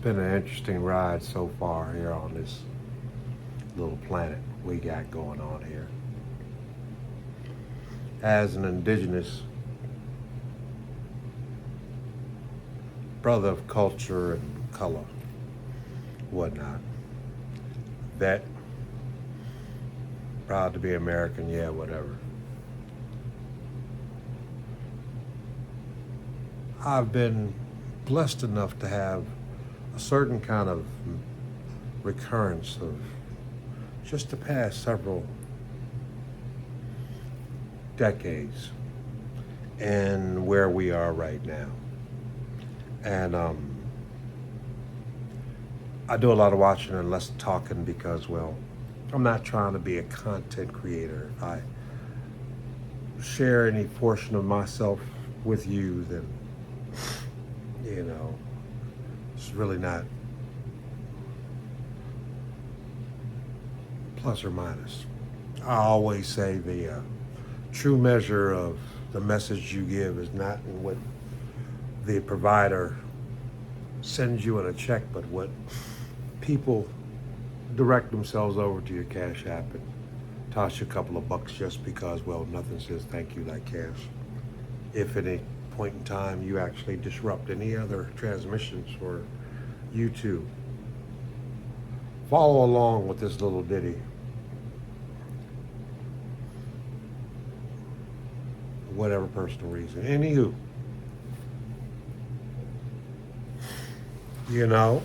been an interesting ride so far here on this little planet we got going on here. As an indigenous brother of culture and color, whatnot, vet, proud to be American, yeah, whatever. I've been blessed enough to have a certain kind of recurrence of just the past several decades and where we are right now. And I do a lot of watching and less talking because, well, I'm not trying to be a content creator. If I share any portion of myself with you, then, you know, it's really not plus or minus. I always say the true measure of the message you give is not in what the provider sends you in a check, but what people direct themselves over to your Cash App and toss you a couple of bucks just because, well, nothing says thank you like cash. If at any point in time you actually disrupt any other transmissions for you to follow along with this little ditty. Whatever personal reason. Anywho, you know,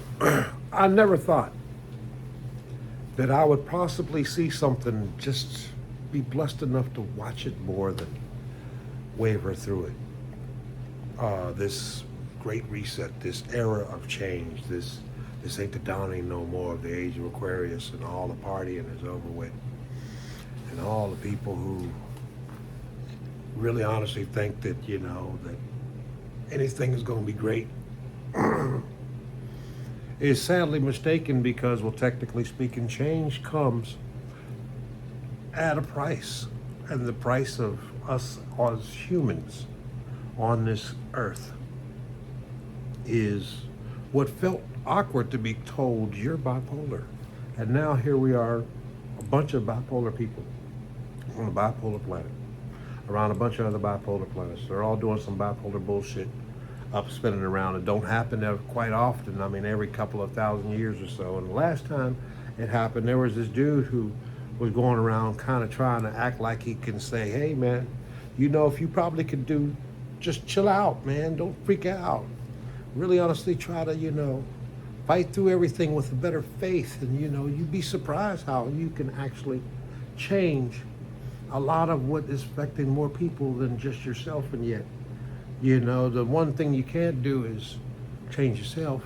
I never thought that I would possibly see something, just be blessed enough to watch it more than waver through it. This great reset, this era of change, this ain't the dawning no more of the age of Aquarius, and all the partying is over with, and all the people who really honestly think that, you know, that anything is going to be great is sadly mistaken, because, well, technically speaking, change comes at a price, and the price of us as humans on this earth is what felt awkward to be told you're bipolar. And now here we are, a bunch of bipolar people on a bipolar planet, around a bunch of other bipolar planets. They're all doing some bipolar bullshit up spinning around. It don't happen quite often. I mean, every couple of thousand years or so. And the last time it happened, there was this dude who was going around kind of trying to act like he can say, hey man, you know, if you probably could do, just chill out, man, don't freak out. Really honestly try to, you know, fight through everything with a better faith, and, you know, you'd be surprised how you can actually change a lot of what is affecting more people than just yourself. And yet, you know, the one thing you can't do is change yourself.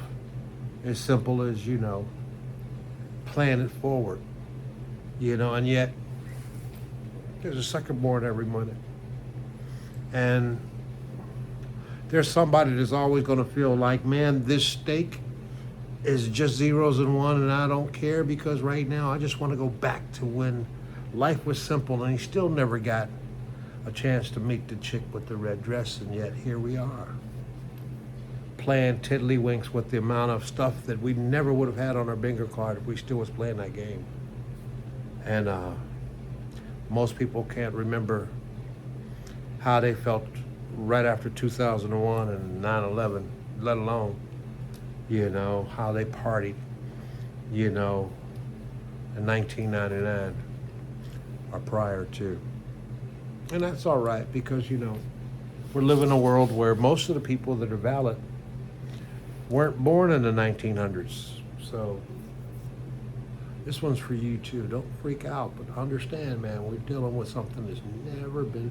As simple as, you know, plan it forward, you know, and yet there's a sucker born every minute. And there's somebody that's always going to feel like, man, this steak is just zeros and one, and I don't care, because right now I just want to go back to when life was simple. And he still never got a chance to meet the chick with the red dress, and yet here we are, playing tiddlywinks with the amount of stuff that we never would have had on our bingo card if we still was playing that game. And most people can't remember how they felt right after 2001 and 9/11, let alone, you know, how they partied, you know, in 1999 or prior to. And that's all right, because, you know, we're living in a world where most of the people that are valid weren't born in the 1900s. So this one's for you too. Don't freak out, but understand, man, we're dealing with something that's never been.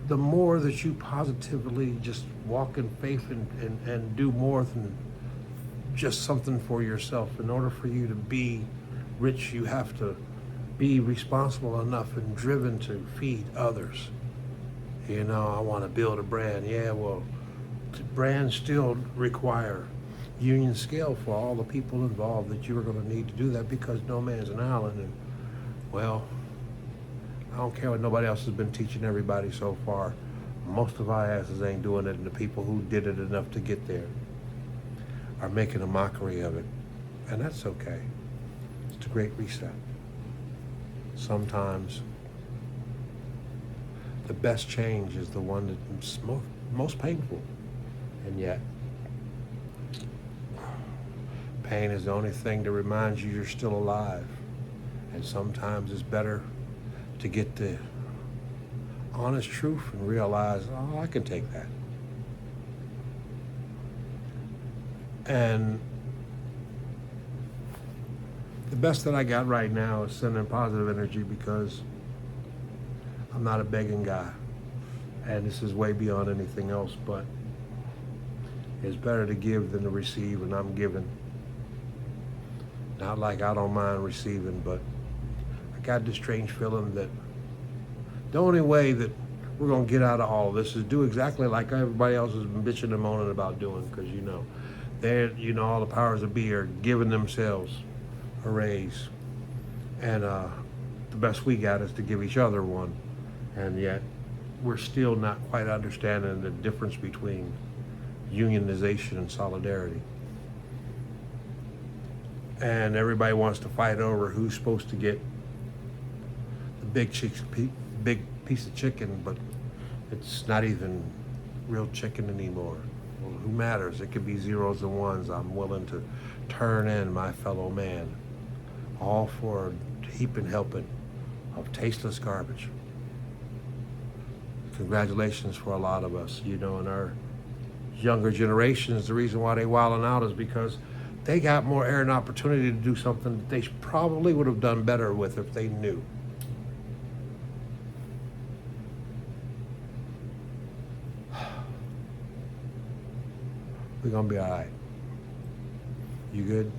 The more that you positively just walk in faith and do more than just something for yourself. In order for you to be rich, you have to be responsible enough and driven to feed others. You know, I want to build a brand. Yeah, well, brands still require union scale for all the people involved that you're going to need to do that, because no man's an island. And, well, I don't care what nobody else has been teaching everybody so far. Most of our asses ain't doing it, and the people who did it enough to get there are making a mockery of it. And that's okay. It's a great reset. Sometimes the best change is the one that's most painful. And yet, pain is the only thing that reminds you you're still alive. And sometimes it's better to get the honest truth and realize, oh, I can take that. And the best that I got right now is sending positive energy, because I'm not a begging guy. And this is way beyond anything else, but it's better to give than to receive, and I'm giving. Not like I don't mind receiving, but I got this strange feeling that the only way that we're going to get out of all of this is do exactly like everybody else has been bitching and moaning about doing, because all the powers that be are giving themselves a raise, and the best we got is to give each other one, and yet we're still not quite understanding the difference between unionization and solidarity. And everybody wants to fight over who's supposed to get the big piece of chicken, but it's not even real chicken anymore. Well, who matters? It could be zeros and ones. I'm willing to turn in my fellow man, all for a heaping helping of tasteless garbage. Congratulations for a lot of us. In our younger generations, the reason why they wilding out is because they got more air and opportunity to do something that they probably would have done better with if they knew. We're gonna be all right. You good?